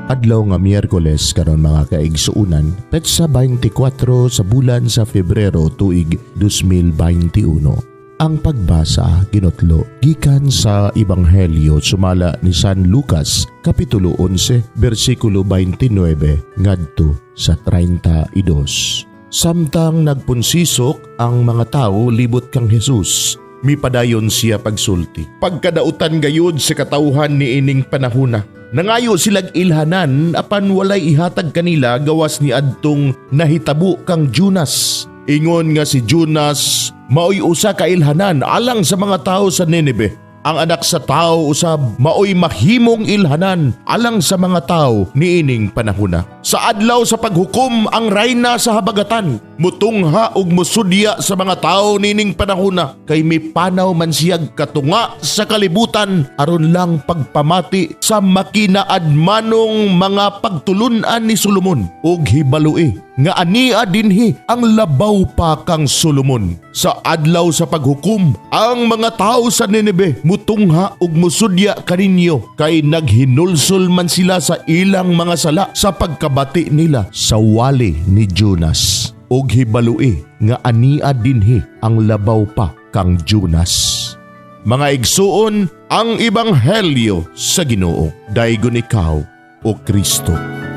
Adlaw nga Miyerkules karon mga kaigsuunan, petsa 24 sa bulan sa Febrero tuig 2021. Ang pagbasa ginotlo gikan sa Ebanghelyo sumala ni San Lucas kapitulo 11 bersikulo 29 ngadto sa 32. Samtang nagpunsisok ang mga tao libot kang Hesus, mipadayon siya pagsulti. Pagkadautan gayud sa katawhan ni ining panahona. Nangayo silag ilhanan apan walay ihatag kanila gawas ni adtong nahitabo kang Jonas. Ingon nga si Jonas maoy usa ka ilhanan alang sa mga tao sa Nineve. Ang anak sa tao usab maoy mahimong ilhanan alang sa mga tao niining panahona. Sa adlaw sa paghukom ang rayna sa habagatan mutungha og musudya sa mga tao niining panahona kay mipanaw man siyag katunga sa kalibutan aron lang pagpamati sa makinaadmanong mga pagtulun-an ni Solomon ug hibalui nga ania dinhi ang labaw pa kang Solomon. Sa adlaw sa paghukom ang mga tao sa Nineve mutungha ug musudya kaninyo kay naghinulsol man sila sa ilang mga sala sa pagkabati nila sa wali ni Jonas ug hibalui nga ania dinhi ang labaw pa kang Jonas. Mga igsuon, ang Ebanghelyo sa Ginoo. Daygon ikaw o Kristo.